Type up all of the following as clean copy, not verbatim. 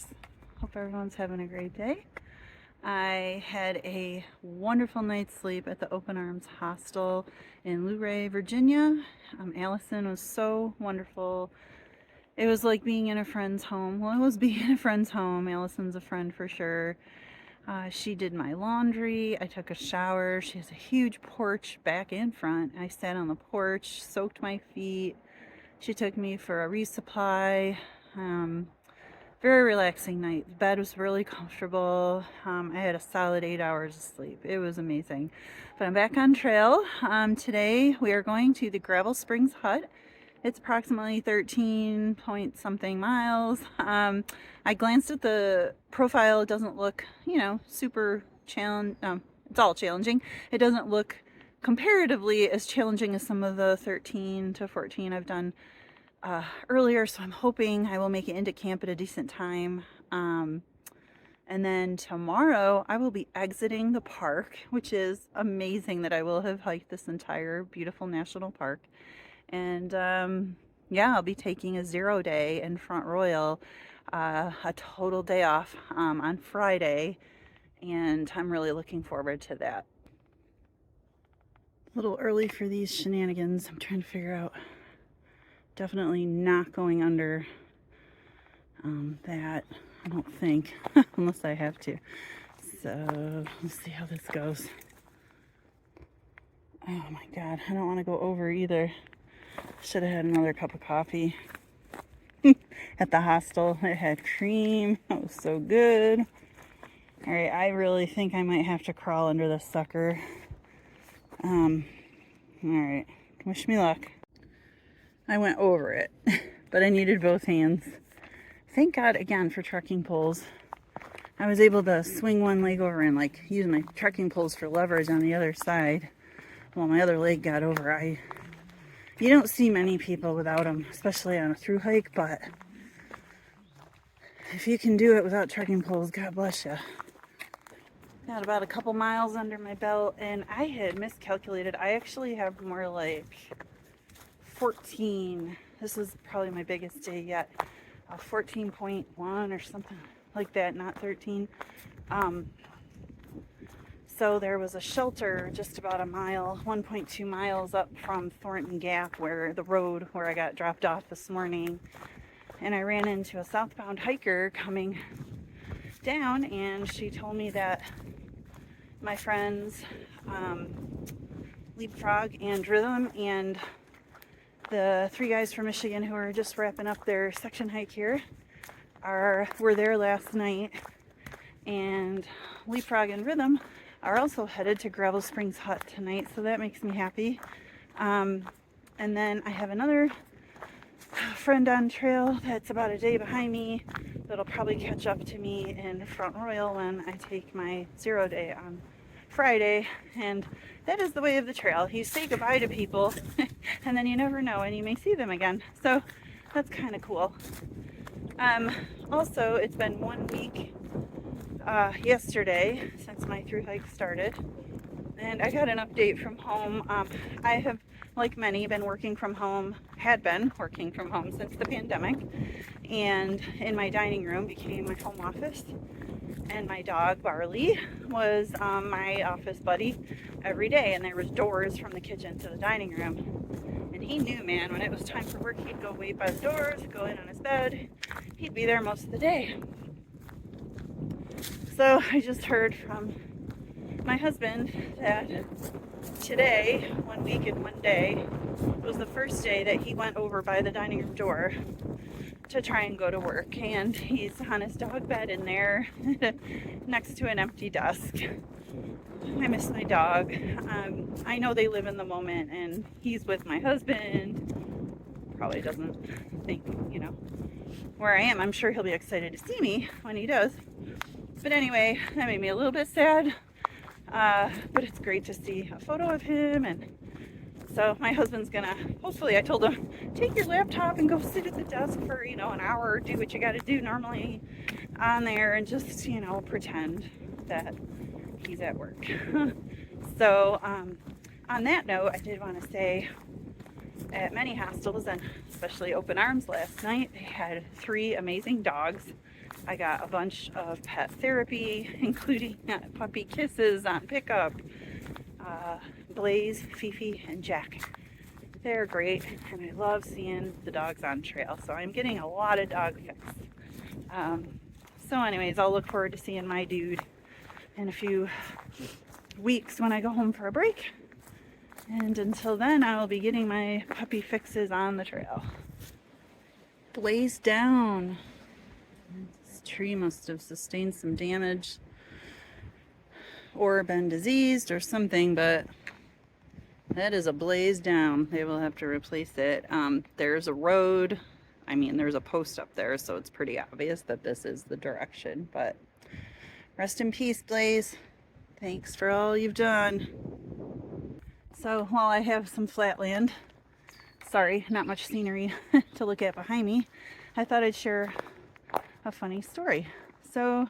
guys. Hope everyone's having a great day. I had a wonderful night's sleep at the Open Arms Hostel in Luray, Virginia. Allison was so wonderful. It was like being in a friend's home. Well, it was being in a friend's home. Allison's a friend for sure. She did my laundry. I took a shower. She has a huge porch back and front. I sat on the porch, soaked my feet. She took me for a resupply. Very relaxing night. The bed was really comfortable. I had a solid 8 hours of sleep. It was amazing. But I'm back on trail. Today we are going to the Gravel Springs Hut. It's approximately 13 point something miles. I glanced at the profile. It doesn't look, super challenging. It's all challenging. It doesn't look comparatively as challenging as some of the 13 to 14 I've done earlier, so I'm hoping I will make it into camp at a decent time. And then tomorrow I will be exiting the park, which is amazing that I will have hiked this entire beautiful national park. And yeah, I'll be taking a 0 day in Front Royal, a total day off on Friday, and I'm really looking forward to that. A little early for these shenanigans. I'm trying to figure out. Definitely not going under that, I don't think, unless I have to. So let's see how this goes. Oh my God, I don't want to go over either. Should have had another cup of coffee at the hostel. It had cream. It was so good. All right, I really think I might have to crawl under this sucker. All right, wish me luck. I went over it, but I needed both hands. Thank God again for trekking poles. I was able to swing one leg over and use my trekking poles for leverage on the other side while my other leg got over. You don't see many people without them, especially on a thru hike, but if you can do it without trekking poles, God bless you. Got about a couple miles under my belt, and I had miscalculated. I actually have more like 14. This is probably my biggest day yet. 14.1 or something like that, not 13. So there was a shelter just about a mile, 1.2 miles up from Thornton Gap, where the road where I got dropped off this morning. And I ran into a southbound hiker coming down, and she told me that my friends Leapfrog and Rhythm and the 3 guys from Michigan who are just wrapping up their section hike here were there last night, and Leapfrog and Rhythm are also headed to Gravel Springs Hut tonight, so that makes me happy. And then I have another friend on trail that's about a day behind me that'll probably catch up to me in Front Royal when I take my 0 day on Friday. And that is the way of the trail. You say goodbye to people and then you never know, and you may see them again. So that's kind of cool. Also, it's been 1 week yesterday since my thru hike started, and I got an update from home. I have, like many, had been working from home since the pandemic, and in my dining room became my home office, and my dog Barley was my office buddy every day, and there was doors from the kitchen to the dining room, and he knew, man, when it was time for work, he'd go wait by the doors, go in on his bed. He'd be there most of the day. So I just heard from my husband that today, 1 week and 1 day, was the first day that he went over by the dining room door to try and go to work, and he's on his dog bed in there next to an empty desk. I miss my dog. I know they live in the moment, and he's with my husband. Probably doesn't think, where I am. I'm sure he'll be excited to see me when he does. But anyway, that made me a little bit sad. But it's great to see a photo of him, and so my husband's gonna, hopefully, I told him, take your laptop and go sit at the desk for, an hour, or do what you gotta do normally on there, and just, pretend that he's at work. So, on that note, I did want to say, at many hostels, and especially Open Arms last night, they had 3 amazing dogs I got a bunch of pet therapy, including puppy kisses on pickup. Blaze, Fifi, and Jack. They're great, and I love seeing the dogs on trail, so I'm getting a lot of dog fix. So anyways, I'll look forward to seeing my dude in a few weeks when I go home for a break. And until then, I will be getting my puppy fixes on the trail. Blaze down. This tree must have sustained some damage or been diseased or something, but that is a blaze down. They will have to replace it. There's a road. I mean, there's a post up there, so it's pretty obvious that this is the direction, but rest in peace, Blaze. Thanks for all you've done. So while I have some flat land, sorry, not much scenery to look at behind me, I thought I'd share a funny story. So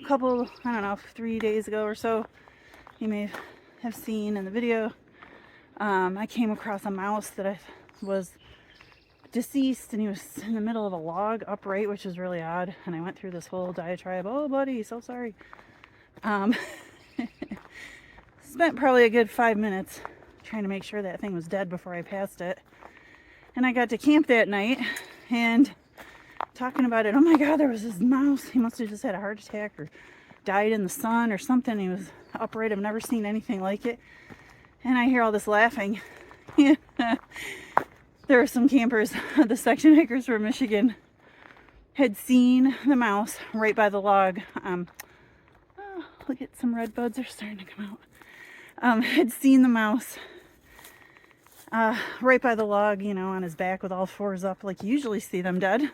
a couple, I don't know, 3 days ago or so, you may have seen in the video, I came across a mouse that was deceased, and he was in the middle of a log upright, which is really odd. And I went through this whole diatribe, oh buddy, so sorry. Spent probably a good 5 minutes trying to make sure that thing was dead before I passed it. And I got to camp that night and talking about it. Oh my God, there was this mouse. He must have just had a heart attack or died in the sun or something. He was upright. I've never seen anything like it. And I hear all this laughing. There were some campers, the section hikers from Michigan, had seen the mouse right by the log. Oh, look at some red buds are starting to come out. Had seen the mouse right by the log, you know, on his back with all fours up like you usually see them dead,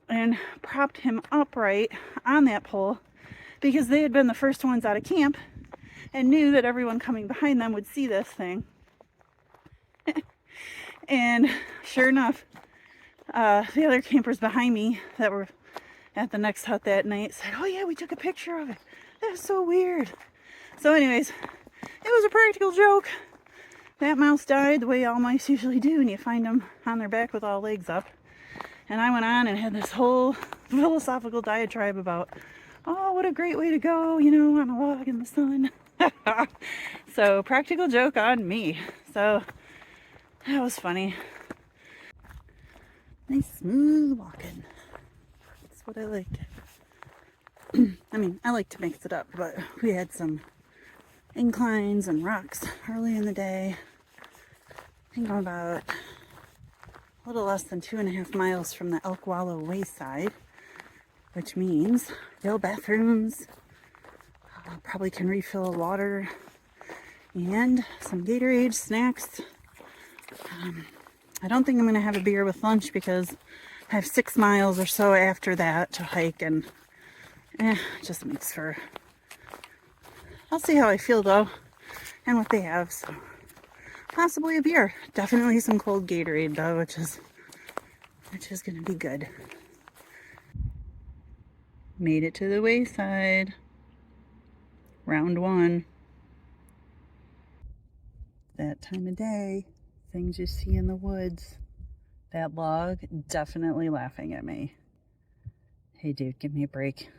and propped him upright on that pole because they had been the first ones out of camp and knew that everyone coming behind them would see this thing. And sure enough, the other campers behind me that were at the next hut that night said, oh yeah, we took a picture of it. That was so weird. So anyways, it was a practical joke. That mouse died the way all mice usually do, and you find them on their back with all legs up. And I went on and had this whole philosophical diatribe about, oh, what a great way to go, you know, on a log in the sun. So practical joke on me. So that was funny. Nice smooth walking. That's what I liked. I mean, I like to mix it up, but we had some inclines and rocks early in the day. I think I'm about a little less than 2.5 miles from the Elk Wallow Wayside, which means real bathrooms, probably can refill water, and some Gatorade snacks. I don't think I'm going to have a beer with lunch because I have 6 miles or so after that to hike, and it just makes for... I'll see how I feel though, and what they have, so possibly a beer. Definitely some cold Gatorade though, which is going to be good. Made it to the wayside. Round 1. That time of day, things you see in the woods. That log definitely laughing at me. Hey dude, give me a break.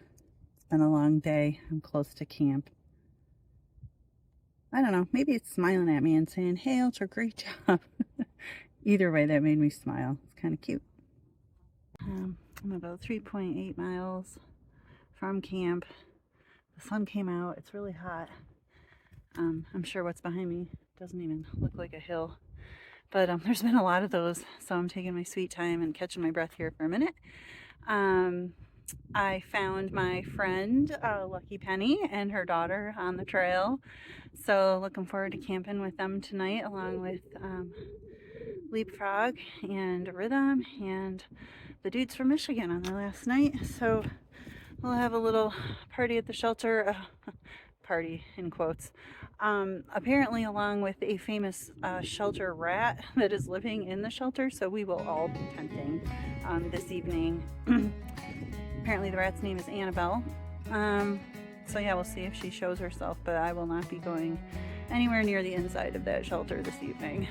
It's been a long day. I'm close to camp. I don't know, maybe it's smiling at me and saying, hey, Ultra, great job. Either way, that made me smile. It's kind of cute. I'm about 3.8 miles from camp. The sun came out. It's really hot. I'm sure what's behind me doesn't even look like a hill. But there's been a lot of those, so I'm taking my sweet time and catching my breath here for a minute. I found my friend, Lucky Penny, and her daughter on the trail. So looking forward to camping with them tonight, along with Leapfrog and Rhythm and the dudes from Michigan on their last night. So we'll have a little party at the shelter, party in quotes, apparently along with a famous shelter rat that is living in the shelter. So we will all be tenting this evening. Apparently the rat's name is Annabelle. So yeah, we'll see if she shows herself, but I will not be going anywhere near the inside of that shelter this evening.